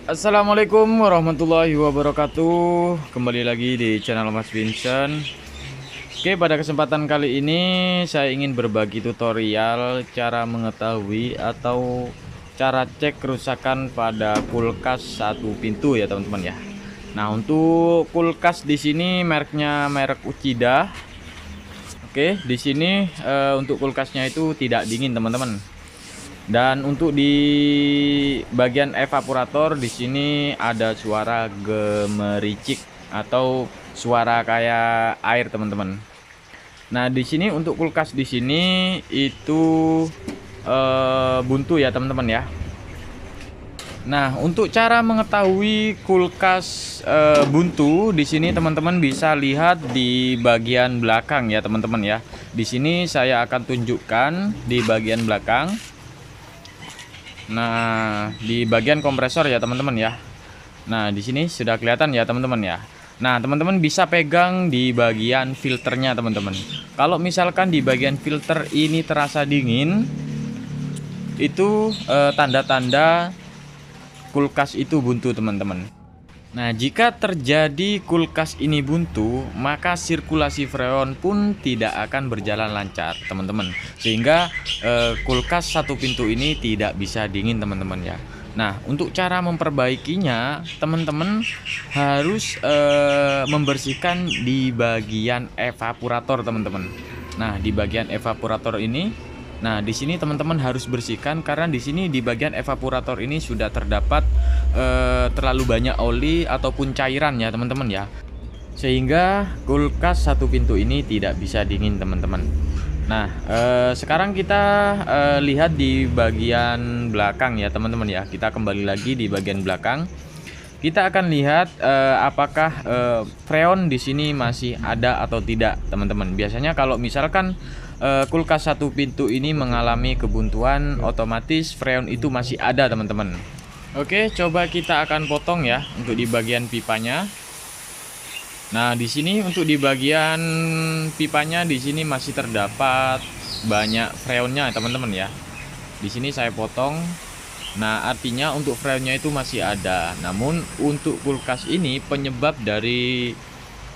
Assalamualaikum warahmatullahi wabarakatuh. Kembali lagi di channel Mas Vincent. Oke, pada kesempatan kali ini saya ingin berbagi tutorial cara mengetahui atau cara cek kerusakan pada kulkas satu pintu ya teman-teman ya. Nah, untuk kulkas di sini mereknya merek Uchida. Oke, di sini untuk kulkasnya itu tidak dingin teman-teman. Dan untuk di bagian evaporator di sini ada suara gemericik atau suara kayak air teman-teman. Nah, di sini untuk kulkas di sini itu buntu ya teman-teman ya. Nah, untuk cara mengetahui kulkas buntu di sini teman-teman bisa lihat di bagian belakang ya teman-teman ya. Di sini saya akan tunjukkan di bagian belakang. Nah, di bagian kompresor ya teman-teman ya. Nah, di sini sudah kelihatan ya teman-teman ya. Nah, teman-teman bisa pegang di bagian filternya teman-teman. Kalau misalkan di bagian filter ini terasa dingin, itu tanda-tanda kulkas itu buntu teman-teman. Nah, jika terjadi kulkas ini buntu, maka sirkulasi freon pun tidak akan berjalan lancar, teman-teman. Sehingga kulkas satu pintu ini tidak bisa dingin, teman-teman ya. Nah, untuk cara memperbaikinya, teman-teman harus membersihkan di bagian evaporator, teman-teman. Nah, di bagian evaporator ini, nah, di sini teman-teman harus bersihkan karena di sini di bagian evaporator ini sudah terdapat terlalu banyak oli ataupun cairan ya teman-teman ya. Sehingga kulkas satu pintu ini tidak bisa dingin teman-teman. Nah, sekarang kita lihat di bagian belakang ya teman-teman ya. Kita kembali lagi di bagian belakang. Kita akan lihat apakah freon di sini masih ada atau tidak teman-teman. Biasanya kalau misalkan kulkas satu pintu ini mengalami kebuntuan, otomatis freon itu masih ada teman-teman. Oke, coba kita akan potong ya untuk di bagian pipanya. Nah, di sini untuk di bagian pipanya di sini masih terdapat banyak freonnya teman-teman ya. Di sini saya potong. Nah, artinya untuk freonnya itu masih ada. Namun untuk kulkas ini penyebab dari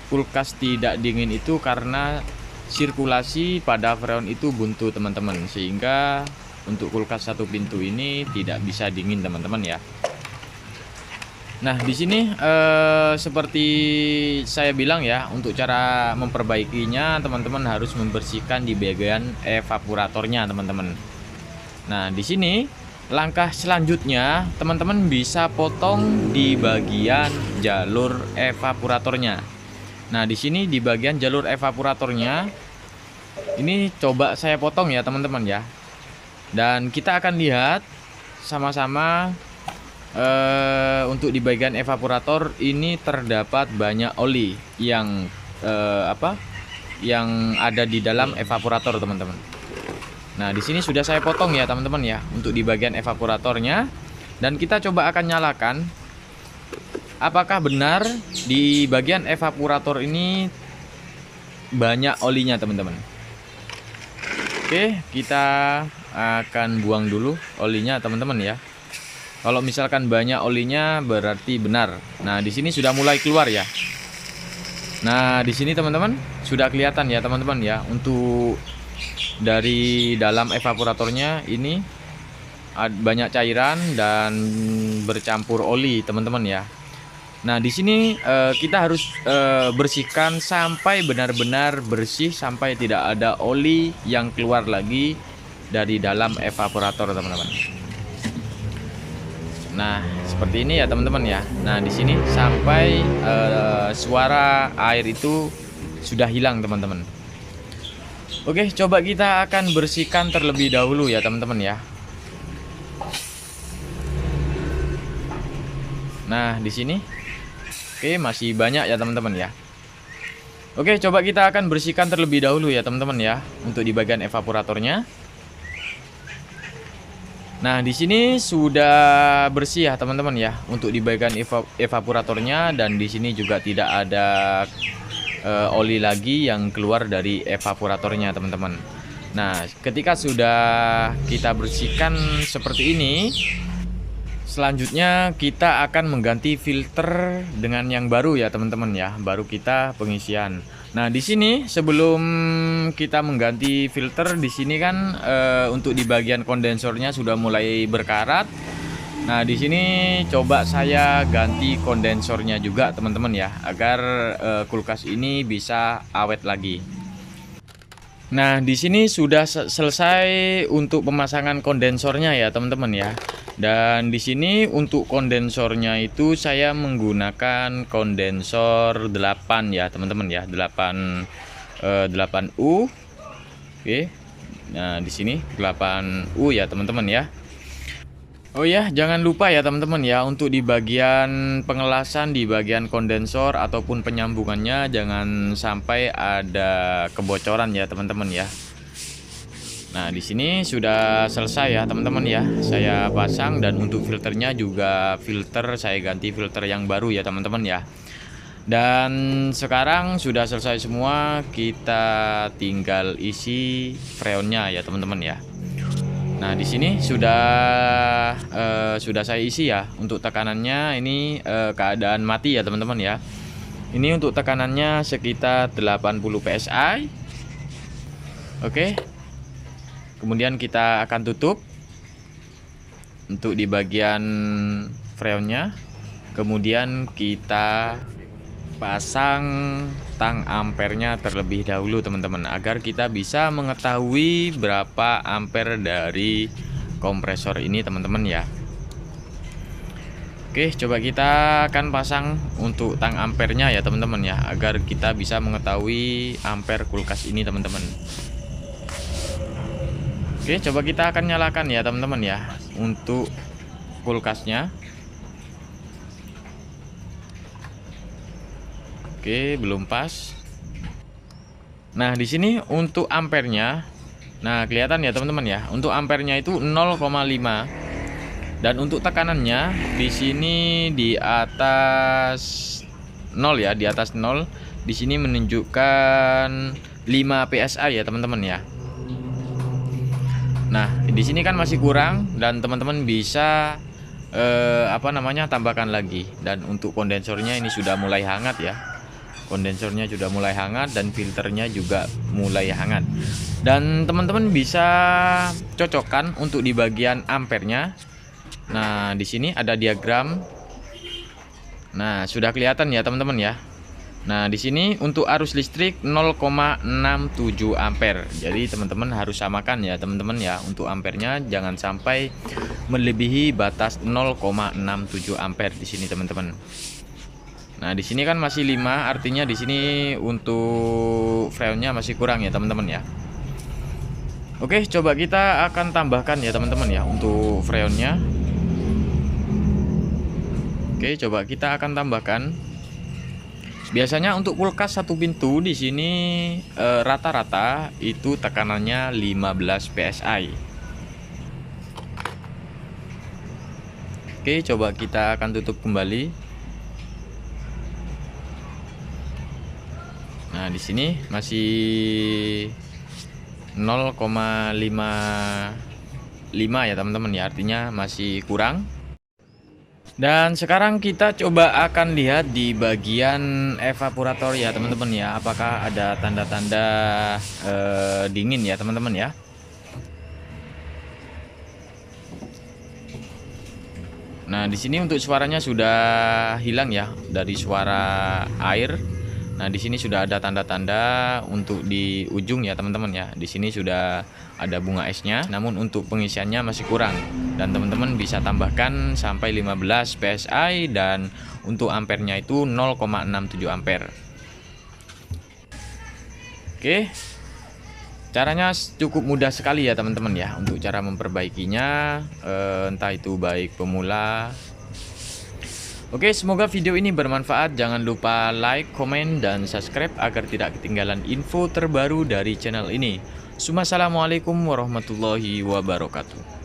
kulkas tidak dingin itu karena sirkulasi pada freon itu buntu teman-teman, sehingga untuk kulkas satu pintu ini tidak bisa dingin teman-teman ya. Nah, di sini seperti saya bilang ya, untuk cara memperbaikinya teman-teman harus membersihkan di bagian evaporatornya teman-teman. Nah, di sini langkah selanjutnya teman-teman bisa potong di bagian jalur evaporatornya. Nah, di sini di bagian jalur evaporatornya ini coba saya potong ya teman-teman ya. Dan kita akan lihat sama-sama untuk di bagian evaporator ini terdapat banyak oli yang yang ada di dalam evaporator teman-teman. Nah, di sini sudah saya potong ya teman-teman ya untuk di bagian evaporatornya, dan kita coba akan nyalakan. Apakah benar di bagian evaporator ini banyak olinya teman-teman? Oke, kita akan buang dulu olinya teman-teman ya. Kalau misalkan banyak olinya berarti benar. Nah, di sini sudah mulai keluar ya. Nah, di sini teman-teman sudah kelihatan ya teman-teman ya. Untuk dari dalam evaporatornya ini banyak cairan dan bercampur oli teman-teman ya. Nah, di sini kita harus bersihkan sampai benar-benar bersih, sampai tidak ada oli yang keluar lagi dari dalam evaporator teman-teman. Nah, seperti ini ya teman-teman ya. Nah, di sini sampai suara air itu sudah hilang teman-teman. Oke, coba kita akan bersihkan terlebih dahulu ya teman-teman ya. Nah, di sini oke, masih banyak ya teman-teman ya. Oke, coba kita akan bersihkan terlebih dahulu ya teman-teman ya untuk di bagian evaporatornya. Nah, di sini sudah bersih ya teman-teman ya untuk di bagian evaporatornya, dan di sini juga tidak ada oli lagi yang keluar dari evaporatornya teman-teman. Nah, ketika sudah kita bersihkan seperti ini, Selanjutnya kita akan mengganti filter dengan yang baru ya teman-teman ya, baru kita pengisian. Nah di sini sebelum kita mengganti filter, di sini kan untuk di bagian kondensornya sudah mulai berkarat. Nah di sini coba saya ganti kondensornya juga teman-teman ya, agar kulkas ini bisa awet lagi. Nah, di sini sudah selesai untuk pemasangan kondensornya ya, teman-teman ya. Dan di sini untuk kondensornya itu saya menggunakan kondensor 8 ya, teman-teman ya. 8U. Oke. Nah, di sini 8U ya, teman-teman ya. Oh ya, jangan lupa ya teman-teman ya, untuk di bagian pengelasan, di bagian kondensor ataupun penyambungannya jangan sampai ada kebocoran ya teman-teman ya. Nah, di sini sudah selesai ya teman-teman ya. Saya pasang, dan untuk filternya juga saya ganti filter yang baru ya teman-teman ya. Dan sekarang sudah selesai semua, kita tinggal isi freonnya ya teman-teman ya. Nah, di sini sudah saya isi ya. Untuk tekanannya ini keadaan mati ya teman-teman ya. Ini untuk tekanannya sekitar 80 PSI. Oke. Kemudian kita akan tutup untuk di bagian freonnya. Kemudian kita pasang tang ampernya terlebih dahulu teman-teman, agar kita bisa mengetahui berapa ampere dari kompresor ini teman-teman ya. Oke, coba kita akan pasang untuk tang ampernya ya teman-teman ya, agar kita bisa mengetahui ampere kulkas ini teman-teman. Oke, coba kita akan nyalakan ya teman-teman ya untuk kulkasnya. Oke, belum pas. Nah, di sini untuk ampernya, nah kelihatan ya teman-teman ya. Untuk ampernya itu 0,5. Dan untuk tekanannya di sini di atas 0 ya, di atas 0. Di sini menunjukkan 5 PSI ya teman-teman ya. Nah, di sini kan masih kurang, dan teman-teman bisa tambahkan lagi. Dan untuk kondensornya ini sudah mulai hangat ya. Kondensornya sudah mulai hangat dan filternya juga mulai hangat. Dan teman-teman bisa cocokkan untuk di bagian ampernya. Nah, di sini ada diagram. Nah, sudah kelihatan ya teman-teman ya. Nah, di sini untuk arus listrik 0,67 ampere. Jadi teman-teman harus samakan ya teman-teman ya. Untuk ampernya jangan sampai melebihi batas 0,67 ampere di sini teman-teman. Nah, di sini kan masih 5, artinya di sini untuk freonnya masih kurang ya teman-teman ya. Oke, coba kita akan tambahkan ya teman-teman ya untuk freonnya. Oke, coba kita akan tambahkan. Biasanya untuk kulkas satu pintu di sini rata-rata itu tekanannya 15 PSI. Oke, coba kita akan tutup kembali. Nah, di sini masih 0,55 ya teman-teman ya, artinya masih kurang. Dan sekarang kita coba akan lihat di bagian evaporator ya teman-teman ya, apakah ada tanda-tanda dingin ya teman-teman ya. Nah, di sini untuk suaranya sudah hilang ya dari suara air. Nah, di sini sudah ada tanda-tanda untuk di ujung ya teman-teman ya. Di sini sudah ada bunga esnya, namun untuk pengisiannya masih kurang. Dan teman-teman bisa tambahkan sampai 15 PSI, dan untuk ampernya itu 0,67 ampere. Oke. Caranya cukup mudah sekali ya teman-teman ya untuk cara memperbaikinya, entah itu baik pemula. Oke, semoga video ini bermanfaat. Jangan lupa like, komen, dan subscribe agar tidak ketinggalan info terbaru dari channel ini. Assalamualaikum warahmatullahi wabarakatuh.